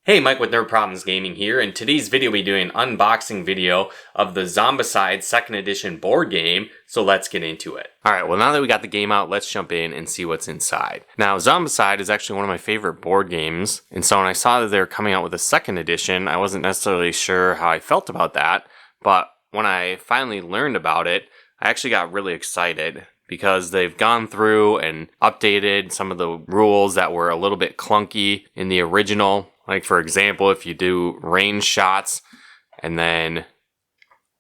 Hey, Mike with Nerd Problems Gaming here. In today's video, we'll be doing an unboxing video of the Zombicide 2nd Edition board game, so let's get into it. Alright, well now that we got the game out, let's jump in and see what's inside. Now, Zombicide is actually one of my favorite board games, and so when I saw that they were coming out with a 2nd edition, I wasn't necessarily sure how I felt about that, but when I finally learned about it, I actually got really excited because they've gone through and updated some of the rules that were a little bit clunky in the original. Like, for example, if you do range shots and then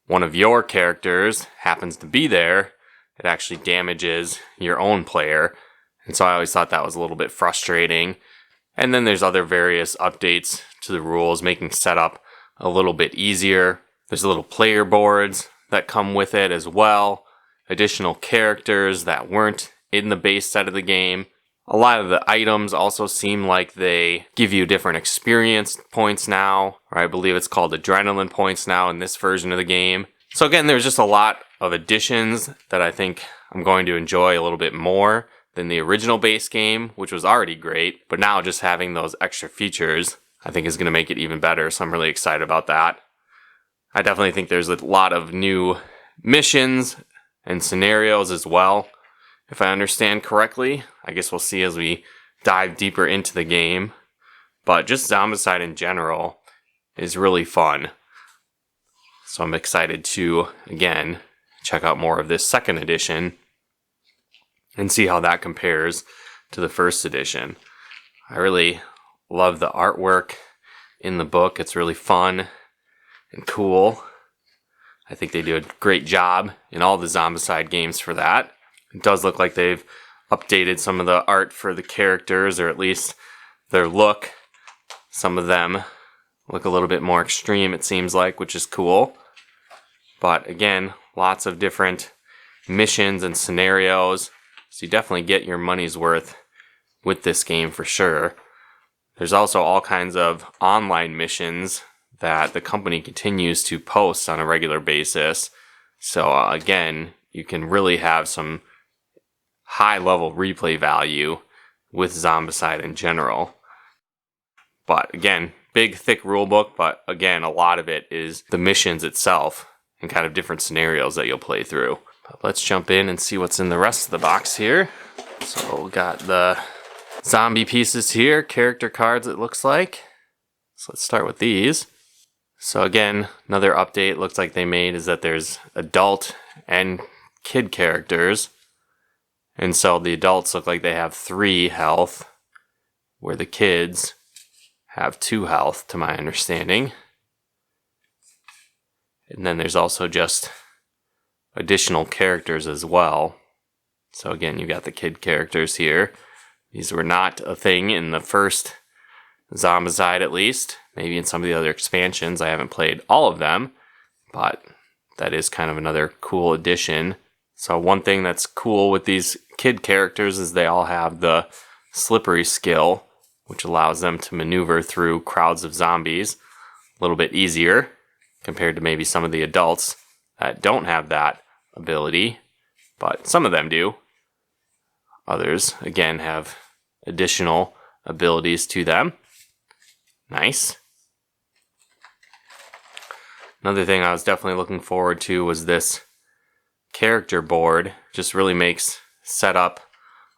one of your characters happens to be there, it actually damages your own player. And so I always thought that was a little bit frustrating. And then there's other various updates to the rules, making setup a little bit easier. There's little player boards that come with it as well. Additional characters that weren't in the base set of the game. A lot of the items also seem like they give you different experience points now, or I believe it's called adrenaline points now in this version of the game. So again, there's just a lot of additions that I think I'm going to enjoy a little bit more than the original base game, which was already great, but now just having those extra features I think is going to make it even better, so I'm really excited about that. I definitely think there's a lot of new missions and scenarios as well, if I understand correctly. I guess we'll see as we dive deeper into the game. But just Zombicide in general is really fun. So I'm excited to, again, check out more of this 2nd edition and see how that compares to the 1st edition. I really love the artwork in the book. It's really fun and cool. I think they do a great job in all the Zombicide games for that. It does look like they've updated some of the art for the characters, or at least their look. Some of them look a little bit more extreme, it seems like, which is cool. But again, lots of different missions and scenarios, so you definitely get your money's worth with this game for sure. There's also all kinds of online missions that the company continues to post on a regular basis. So again, you can really have some high-level replay value with Zombicide in general. But again, big, thick rulebook, but again, a lot of it is the missions itself and kind of different scenarios that you'll play through. But let's jump in and see what's in the rest of the box here. So we got the zombie pieces here, character cards it looks like. So let's start with these. So again, another update looks like they made is that there's adult and kid characters. And so the adults look like they have 3 health, where the kids have 2 health, to my understanding. And then there's also just additional characters as well. So again, you got the kid characters here. These were not a thing in the first Zombicide, at least. Maybe in some of the other expansions. I haven't played all of them, but that is kind of another cool addition. So one thing that's cool with these kid characters is they all have the slippery skill, which allows them to maneuver through crowds of zombies a little bit easier compared to maybe some of the adults that don't have that ability, but some of them do. Others, again, have additional abilities to them. Nice. Another thing I was definitely looking forward to was this character board. Just really makes setup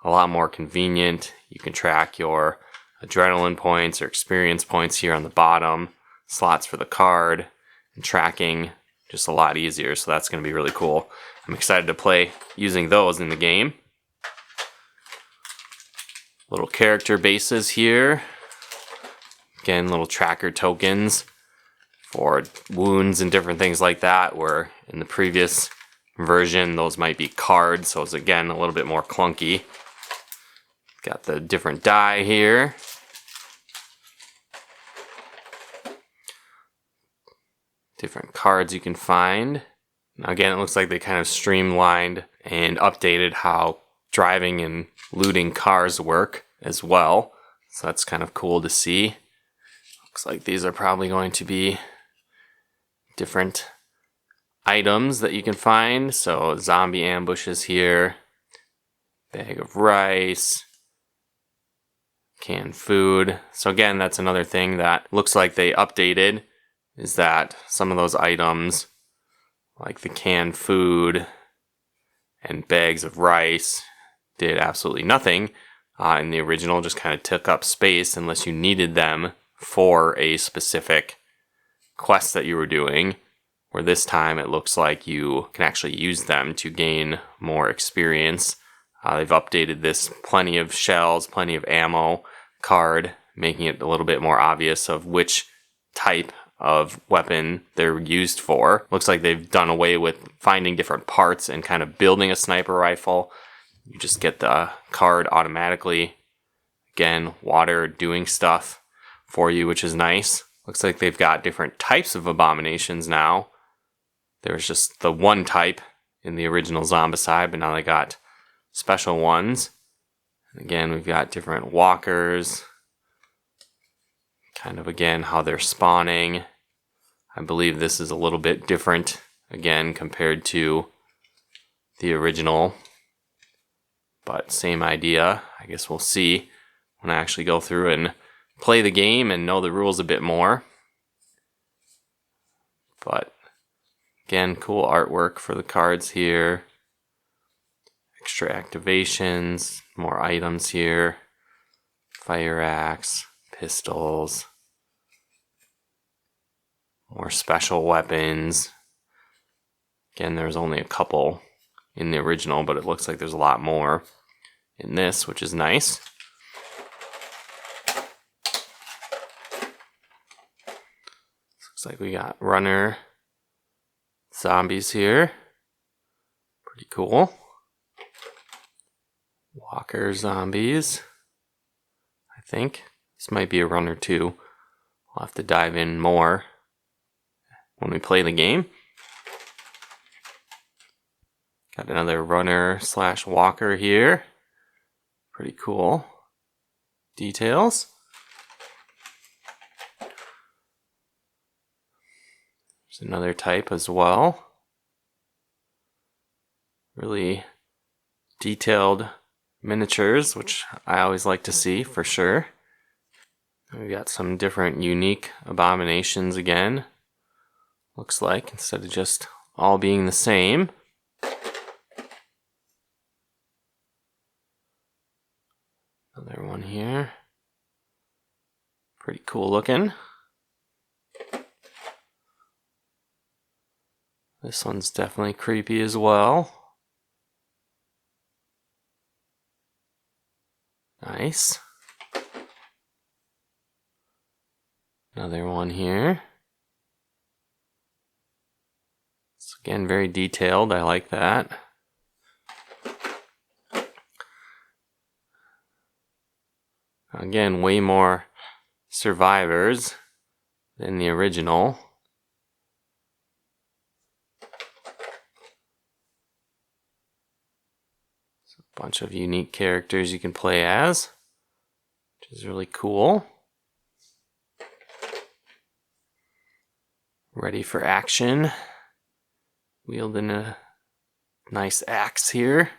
a lot more convenient. You can track your adrenaline points or experience points here on the bottom, slots for the card, and tracking just a lot easier. So that's going to be really cool. I'm excited to play using those in the game. Little character bases here. Again, little tracker tokens for wounds and different things like that, where in the previous version those might be cards, so it's again a little bit more clunky. Got the different die here. Different cards you can find. Now again, it looks like they kind of streamlined and updated how driving and looting cars work as well. So that's kind of cool to see. Looks like these are probably going to be different items that you can find. So zombie ambushes here, bag of rice, canned food. So again, that's another thing that looks like they updated, is that some of those items, like the canned food and bags of rice, did absolutely nothing in the original, just kind of took up space unless you needed them for a specific quest that you were doing, where this time it looks like you can actually use them to gain more experience. They've updated this, plenty of shells, plenty of ammo card, making it a little bit more obvious of which type of weapon they're used for. Looks like they've done away with finding different parts and kind of building a sniper rifle. You just get the card automatically. Again, water doing stuff for you, which is nice. Looks like they've got different types of abominations now. There was just the one type in the original Zombicide, but now they got special ones. And again, we've got different walkers. Kind of again how they're spawning. I believe this is a little bit different again compared to the original, but same idea. I guess we'll see when I actually go through and play the game and know the rules a bit more. But again, cool artwork for the cards here. Extra activations, more items here. Fire axe, pistols, more special weapons. Again, there's only a couple in the original, but it looks like there's a lot more in this, which is nice. Looks like we got runner zombies here. Pretty cool. Walker zombies. I think this might be a runner too. We'll have to dive in more when we play the game. Got another runner slash walker here. Pretty cool details. There's another type as well. Really detailed miniatures, which I always like to see for sure. We got some different unique abominations again. Looks like, instead of just all being the same. Another one here. Pretty cool looking. This one's definitely creepy as well. Nice. Another one here. It's again very detailed. I like that. Again, way more survivors than the original. So a bunch of unique characters you can play as, which is really cool. Ready for action. Wielding a nice axe here.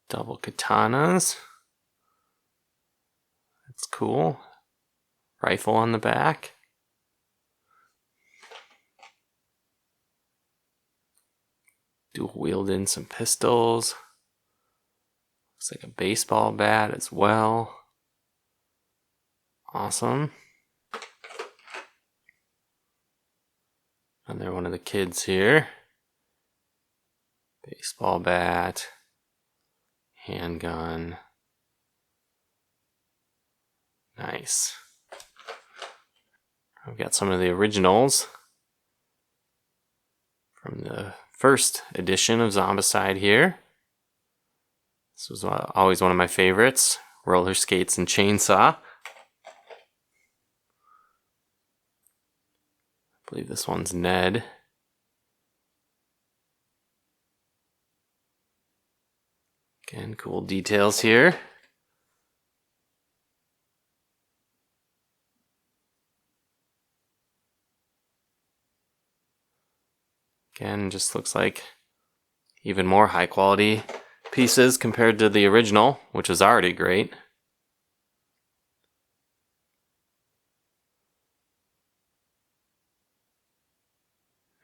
Double katanas. That's cool. Rifle on the back. Dual wielding some pistols. Looks like a baseball bat as well. Awesome. Another one of the kids here. Baseball bat. Handgun. Nice. I've got some of the originals from the first edition of Zombicide here. This was always one of my favorites. Roller skates and chainsaw. I believe this one's Ned. Again, cool details here. Again, just looks like even more high quality pieces compared to the original, which is already great.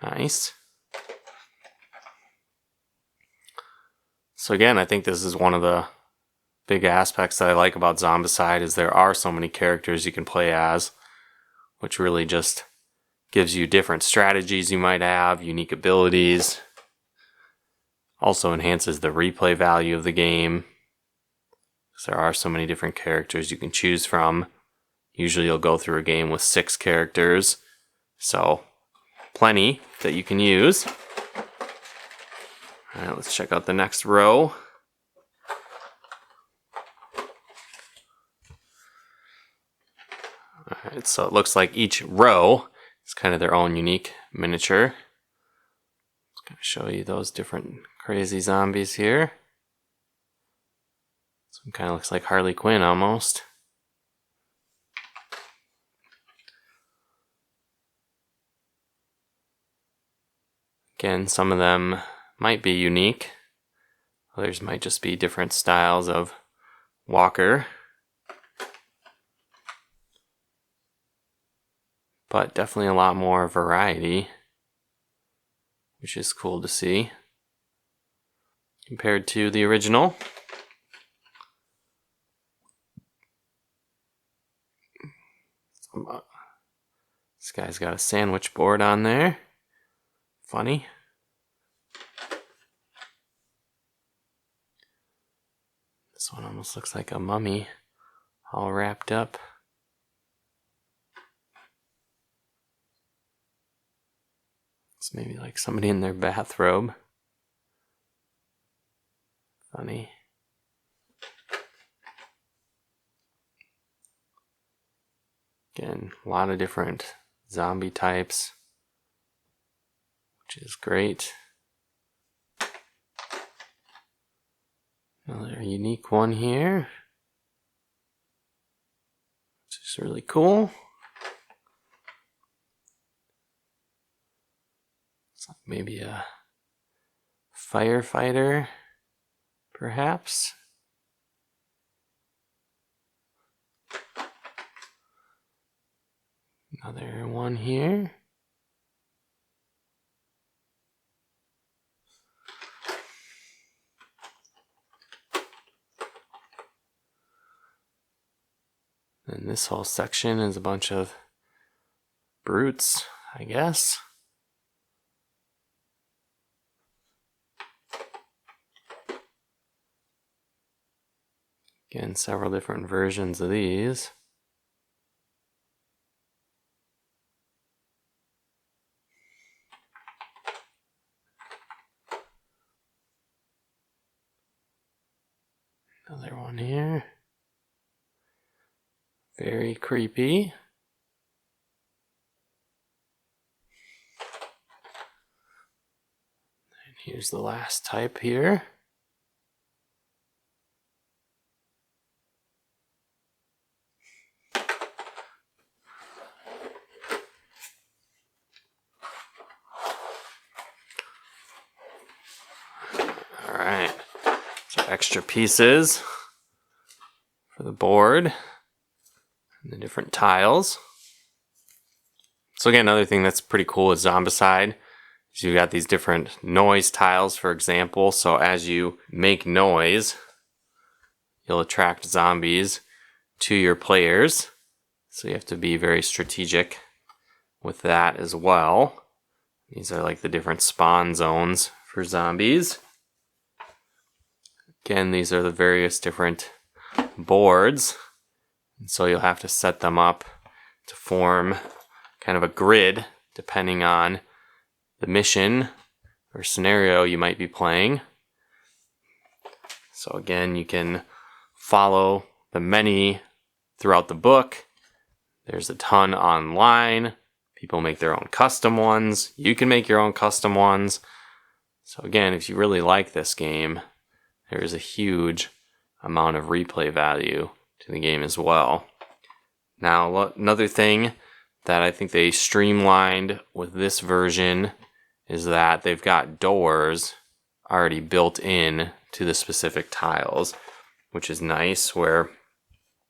Nice. So again, I think this is one of the big aspects that I like about Zombicide is there are so many characters you can play as, which really just gives you different strategies you might have, unique abilities. Also enhances the replay value of the game, because there are so many different characters you can choose from. Usually you'll go through a game with 6 characters, so plenty that you can use. Alright, let's check out the next row. Alright, so it looks like each row is kind of their own unique miniature. Just gonna show you those different crazy zombies here. This one kind of looks like Harley Quinn almost. Again, some of them might be unique. Others might just be different styles of walker. But definitely a lot more variety, which is cool to see compared to the original. This guy's got a sandwich board on there. Funny. This one almost looks like a mummy, all wrapped up. It's maybe like somebody in their bathrobe. Funny. Again, a lot of different zombie types, which is great. Another unique one here, which is really cool. It's like maybe a firefighter, perhaps. Another one here. And this whole section is a bunch of brutes, I guess. Again, several different versions of these. Another one here. Very creepy. And here's the last type here. Alright, so extra pieces for the board. And the different tiles. So again, another thing that's pretty cool with Zombicide is you've got these different noise tiles, for example. So as you make noise, you'll attract zombies to your players. So you have to be very strategic with that as well. These are like the different spawn zones for zombies. Again, these are the various different boards. And so you'll have to set them up to form kind of a grid depending on the mission or scenario you might be playing. So again, you can follow the many throughout the book. There's a ton online. People make their own custom ones. You can make your own custom ones. So again, if you really like this game, there is a huge amount of replay value to the game as well. Now, another thing that I think they streamlined with this version is that they've got doors already built in to the specific tiles, which is nice, where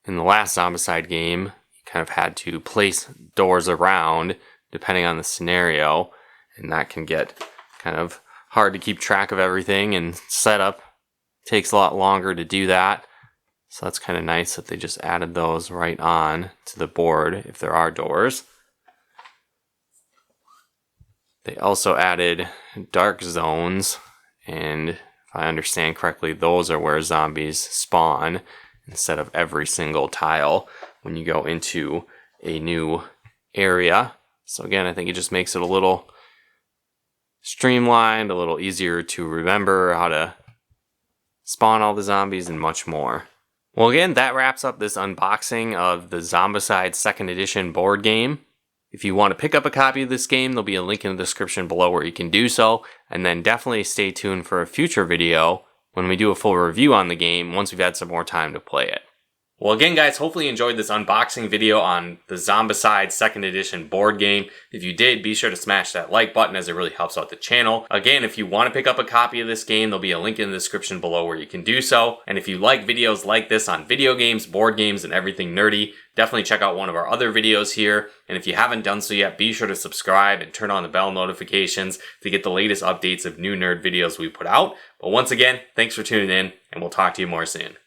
in the last Zombicide game, you kind of had to place doors around depending on the scenario, and that can get kind of hard to keep track of everything, and setup takes a lot longer to do that. So that's kind of nice that they just added those right on to the board if there are doors. They also added dark zones, and if I understand correctly, those are where zombies spawn instead of every single tile when you go into a new area. So again, I think it just makes it a little streamlined, a little easier to remember how to spawn all the zombies and much more. Well, again, that wraps up this unboxing of the Zombicide 2nd Edition board game. If you want to pick up a copy of this game, there'll be a link in the description below where you can do so. And then definitely stay tuned for a future video when we do a full review on the game once we've had some more time to play it. Well, again, guys, hopefully you enjoyed this unboxing video on the Zombicide 2nd Edition board game. If you did, be sure to smash that like button as it really helps out the channel. Again, if you want to pick up a copy of this game, there'll be a link in the description below where you can do so. And if you like videos like this on video games, board games, and everything nerdy, definitely check out one of our other videos here. And if you haven't done so yet, be sure to subscribe and turn on the bell notifications to get the latest updates of new nerd videos we put out. But once again, thanks for tuning in, and we'll talk to you more soon.